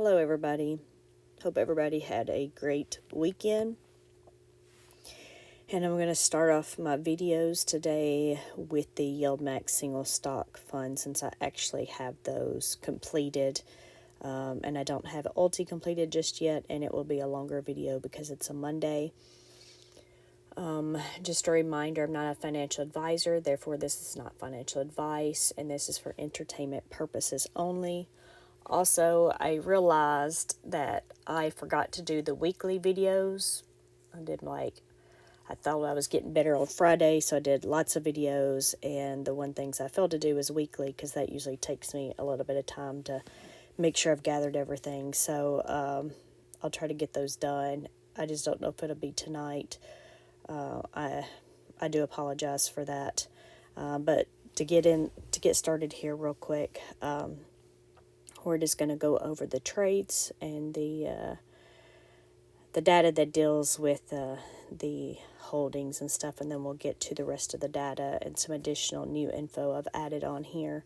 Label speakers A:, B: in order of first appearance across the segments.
A: Hello everybody. Hope everybody had a great weekend. And I'm going to start off my videos today with the YieldMax single stock fund since I actually have those completed. And I don't have Ulti completed just yet, and it will be a longer video because it's a Monday. Just a reminder, I'm not a financial advisor, therefore this is not financial advice, and this is for entertainment purposes only. Also, I realized that I forgot to do the weekly videos. I thought I was getting better on Friday, so I did lots of videos, and the one things I failed to do is weekly, because that usually takes me a little bit of time to make sure I've gathered everything. So I'll try to get those done. I just don't know if it'll be tonight. I do apologize for that. But to get started here real quick, we're just going to go over the trades and the data that deals with the holdings and stuff, and then we'll get to the rest of the data and some additional new info I've added on here.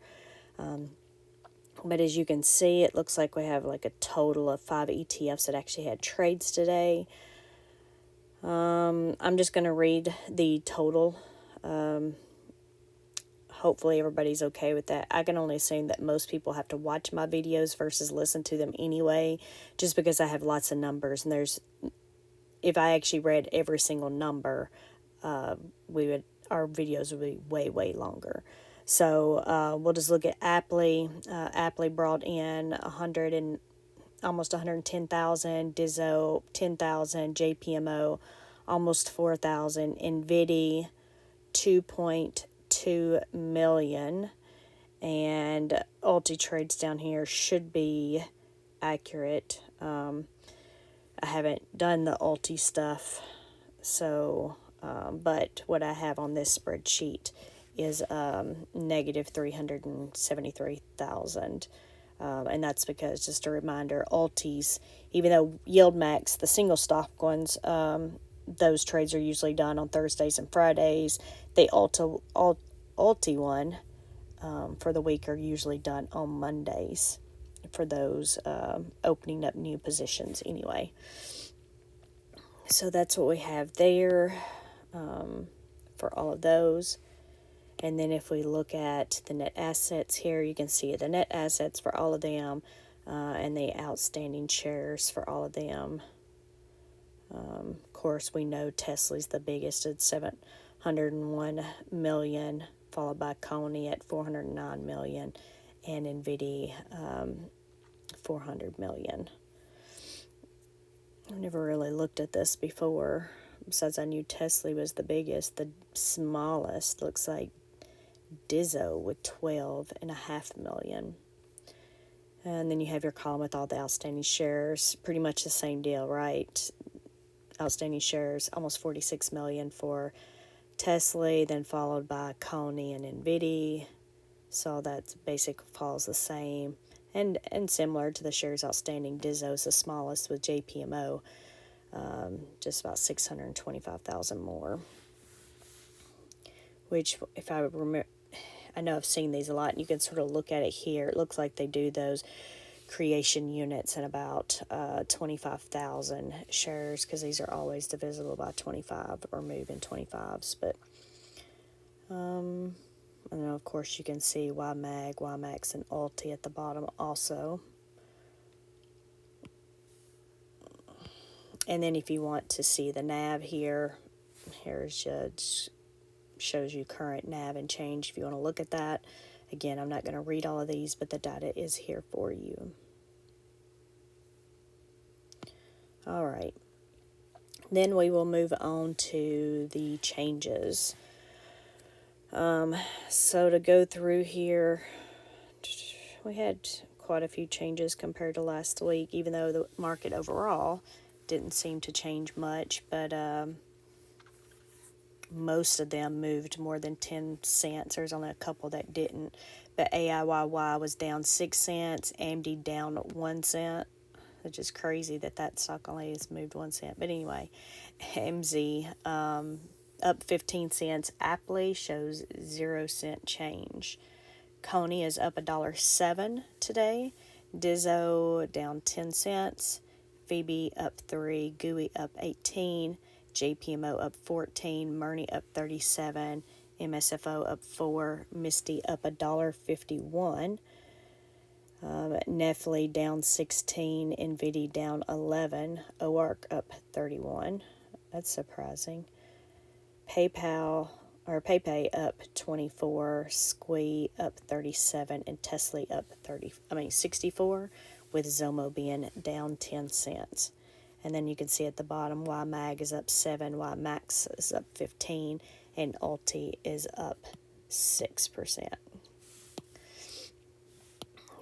A: But as you can see, it looks like we have like a total of 5 ETFs that actually had trades today. I'm just going to read the total. Hopefully everybody's okay with that. I can only assume that most people have to watch my videos versus listen to them anyway, just because I have lots of numbers, and if I actually read every single number, our videos would be way longer. So we'll just look at Aptly. Aptly brought in almost 110,000, Dizzo 10,000, JPMO almost 4,000, NVIDIA 2.2 million, and Ulti trades down here should be accurate. I haven't done the Ulti stuff, so but what I have on this spreadsheet is negative 373,000. And that's because, just a reminder, Ultis, even though YieldMax, the single stock ones, those trades are usually done on Thursdays and Fridays. The Ulti one for the week are usually done on Mondays for those opening up new positions anyway. So that's what we have there for all of those. And then if we look at the net assets here, you can see the net assets for all of them and the outstanding shares for all of them. Of course, we know Tesla's the biggest at 701 million, followed by Coney at 409 million, and NVIDIA 400 million. I've never really looked at this before. Besides, I knew Tesla was the biggest. The smallest looks like Dizzo with 12.5 million. And then you have your column with all the outstanding shares. Pretty much the same deal, right? Outstanding shares, almost 46 million for Tesla, then followed by Coney and NVIDIA. So that basically follows the same. And similar to the shares outstanding, Dizzo is the smallest with JPMO, just about 625,000 more. Which, if I remember, I know I've seen these a lot, and you can sort of look at it here. It looks like they do those creation units in about 25,000 shares, because these are always divisible by 25 or move in 25s. But and then of course you can see YMAX, and Ulti at the bottom also. And then if you want to see the NAV here, here's just shows you current NAV and change if you want to look at that. Again, I'm not going to read all of these, but the data is here for you. All right. Then we will move on to the changes. So to go through here, we had quite a few changes compared to last week, even though the market overall didn't seem to change much, but most of them moved more than 10 cents. There's only a couple that didn't. But AIYY was down 6 cents, AMD down 1 cent. It's just crazy that stock only has moved 1 cent. But anyway, MZ up 15 cents. Aptly shows 0 cent change. Coney is up $1.07 today. Dizzo down 10 cents. Phoebe up 3. Gooey up 18. JPMO up 14. Murny up 37. MSFO up 4. Misty up $1.51. Nefli down 16. NVIDIA down 11. OARC up 31. That's surprising. PayPay up 24, Squee up 37, and Tesla up 64, with Zomo being down 10 cents. And then you can see at the bottom, YMAG is up 7, YieldMax is up 15, and Ulti is up 6%.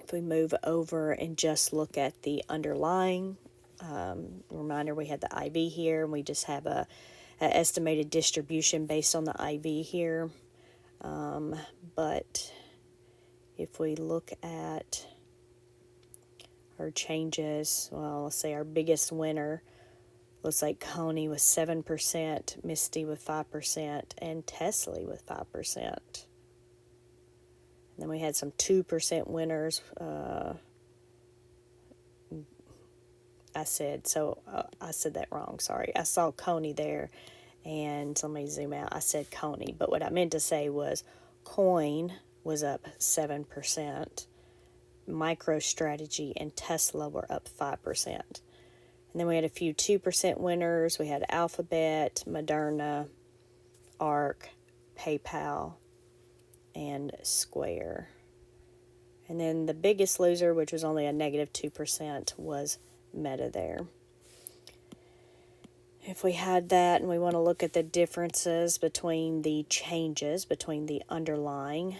A: If we move over and just look at the underlying, reminder we had the IV here, and we just have a estimated distribution based on the IV here. But if we look at our changes, well, let's say our biggest winner looks like Coney with 7%, Misty with 5%, and Tesla with 5%. And then we had some 2% winners. I said that wrong, sorry. I saw Coney there, and let me zoom out. I said Coney, but what I meant to say was Coin was up 7%, MicroStrategy and Tesla were up 5%. And then we had a few 2% winners. We had Alphabet, Moderna, ARC, PayPal, and Square. And then the biggest loser, which was only a negative 2%, was Meta there. If we had that and we want to look at the differences between the changes, between the underlying,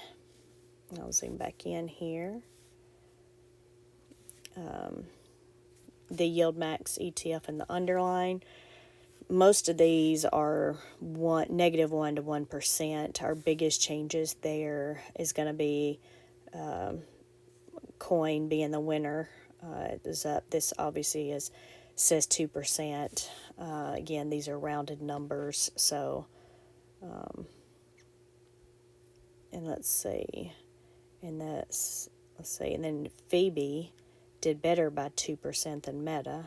A: I'll zoom back in here. The YieldMax ETF and the underlying, most of these are negative 1 to 1%. Our biggest changes there is going to be Coin being the winner. It is up. This obviously says 2%. Again, these are rounded numbers. So, and let's see, and then Phoebe did better by 2% than Meta,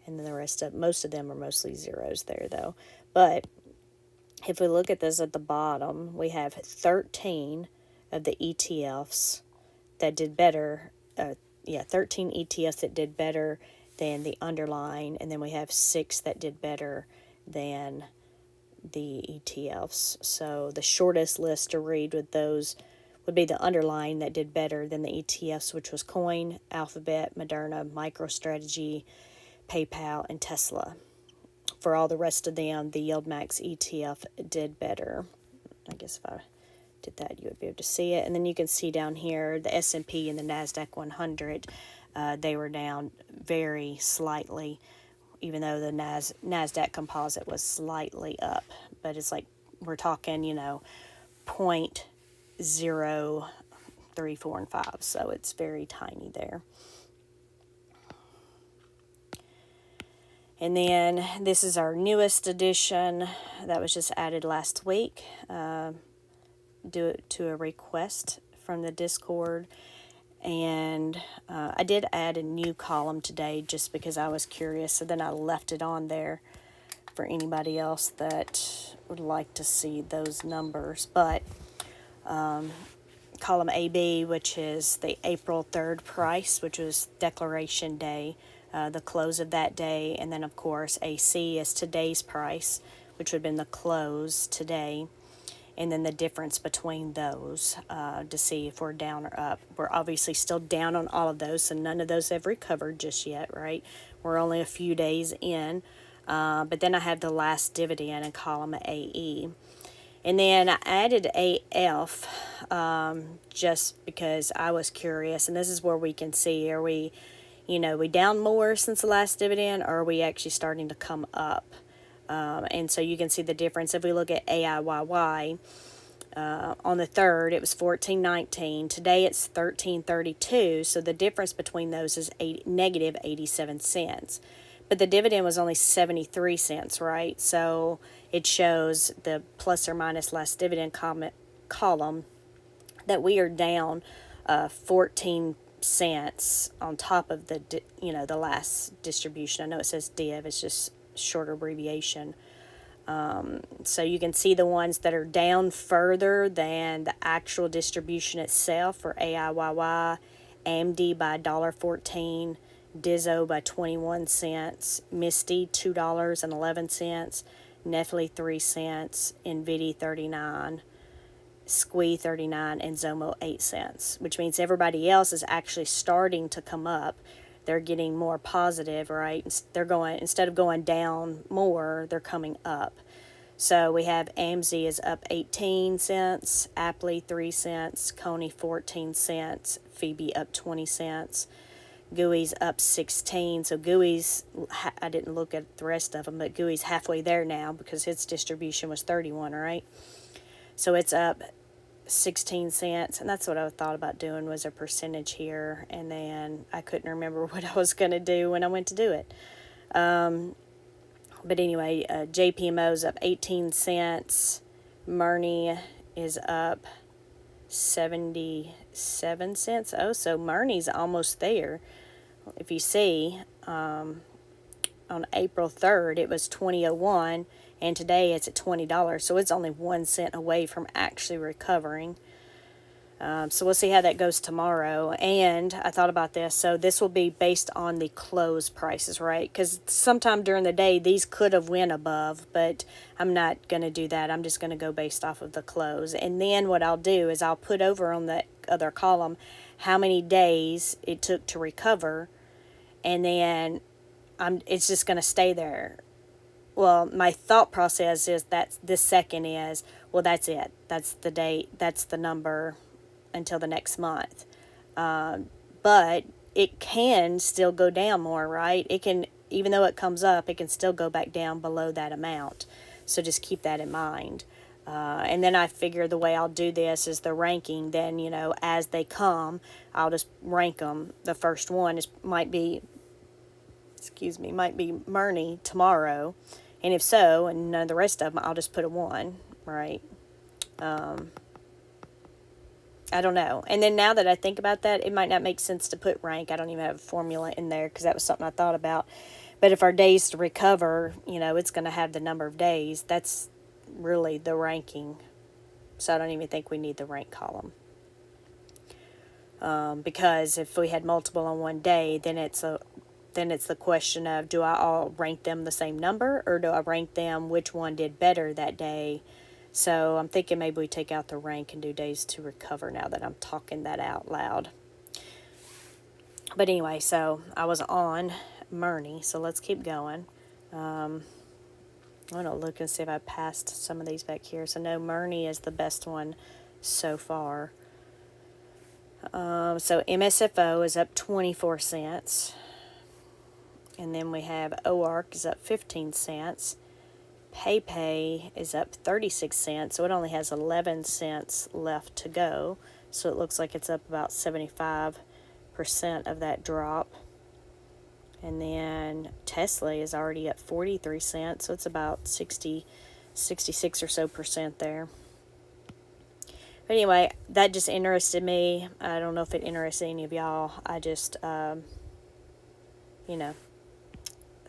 A: and then most of them are mostly zeros there though. But if we look at this at the bottom, we have 13 of the ETFs that did better. 13 ETFs that did better than the underlying, and then we have 6 that did better than the ETFs. So the shortest list to read with those would be the underlying that did better than the ETFs, which was Coin, Alphabet, Moderna, MicroStrategy, PayPal, and Tesla. For all the rest of them, the YieldMax ETF did better. I guess if I did that, you would be able to see it. And then you can see down here the S&P and the NASDAQ 100, they were down very slightly, even though the NASDAQ composite was slightly up. But it's like we're talking, 0.0, 4, and 5, so it's very tiny there. And then this is our newest edition that was just added last week. Do it to a request from the Discord, and I did add a new column today just because I was curious, so then I left it on there for anybody else that would like to see those numbers. But column AB, which is the April 3rd price, which was Declaration Day, the close of that day, and then of course AC is today's price, which would have been the close today. And then the difference between those to see if we're down or up. We're obviously still down on all of those, so none of those have recovered just yet, right? We're only a few days in. But then I have the last dividend in column AE. And then I added AF just because I was curious. And this is where we can see, are we down more since the last dividend, or are we actually starting to come up? And so you can see the difference. If we look at AIYY, on the 3rd, it was $14.19. Today, it's $13.32. So the difference between those is negative 87 cents. But the dividend was only 73 cents, right? So it shows the plus or minus last dividend column that we are down 14 cents on top of the last distribution. I know it says div, it's just short abbreviation. So you can see the ones that are down further than the actual distribution itself for AIYY, AMD by $1.14, Dizzo by 21 cents, Misty $2.11, Nephi 3 cents, NVIDIA 39, Squee 39, and Zomo 8 cents, which means everybody else is actually starting to come up. They're getting more positive, right? They're going, instead of going down more, they're coming up. So we have AMZ is up 18 cents, Apple 3 cents, Coney 14 cents, Phoebe up 20 cents, GUI's up 16. So GUI's, I didn't look at the rest of them, but GUI's halfway there now because its distribution was 31, right? So it's up 16 cents, and that's what I thought about doing, was a percentage here, and then I couldn't remember what I was going to do when I went to do it. But anyway, JPMO's up 18 cents, Murney is up 77 cents. Oh, so Murney's almost there. If you see, on April 3rd, it was $20.01, and today it's at $20, so it's only 1 cent away from actually recovering. So we'll see how that goes tomorrow. And I thought about this. So this will be based on the close prices, right? Because sometime during the day, these could have went above, but I'm not going to do that. I'm just going to go based off of the close. And then what I'll do is I'll put over on the other column how many days it took to recover. And then it's just going to stay there. Well, my thought process is that this second is, well, that's it. That's the date. That's the number until the next month. But it can still go down more, right? It can, even though it comes up, it can still go back down below that amount. So just keep that in mind. And then I figure the way I'll do this is the ranking. Then, as they come, I'll just rank them. The first one might be Murney tomorrow. And if so, and none of the rest of them, I'll just put a 1, right? I don't know. And then now that I think about that, it might not make sense to put rank. I don't even have a formula in there because that was something I thought about. But if our days to recover, it's going to have the number of days. That's really the ranking. So I don't even think we need the rank column. Because if we had multiple on one day, then it's the question of, do I all rank them the same number, or do I rank them which one did better that day? So I'm thinking maybe we take out the rank and do days to recover now that I'm talking that out loud. But anyway, so I was on Murney, so let's keep going. I'm going to look and see if I passed some of these back here. So no, Murney is the best one so far. So MSFO is up 24 cents. And then we have OARC is up 15 cents. PayPay is up 36 cents, so it only has 11 cents left to go. So it looks like it's up about 75% of that drop. And then Tesla is already up 43 cents, so it's about 66 or so percent there. But anyway, that just interested me. I don't know if it interests any of y'all. I just,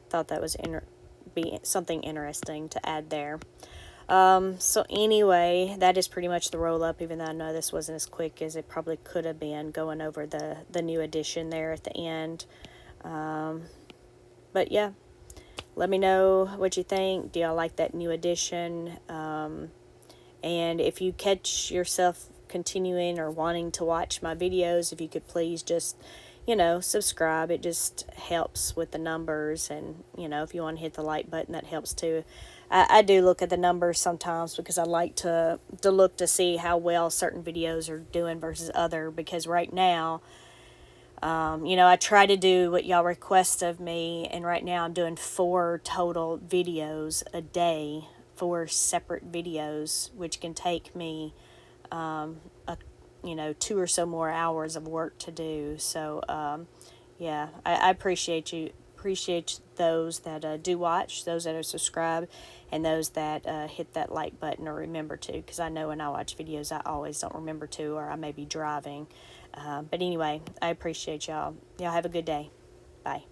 A: thought that was be something interesting to add there. So anyway, that is pretty much the roll-up, even though I know this wasn't as quick as it probably could have been going over the new edition there at the end. But yeah, let me know what you think. Do y'all like that new edition? And if you catch yourself continuing or wanting to watch my videos, if you could please just subscribe. It just helps with the numbers, and if you want to hit the like button, that helps too. I do look at the numbers sometimes because I like to look to see how well certain videos are doing versus other, because right now I try to do what y'all request of me, and right now I'm doing 4 total videos a day, 4 separate videos, which can take me 2 or so more hours of work to do. So I appreciate those that do watch, those that are subscribed, and those that hit that like button or remember to, because I know when I watch videos I always don't remember to, or I may be driving. But anyway, I appreciate y'all. Y'all have a good day. Bye.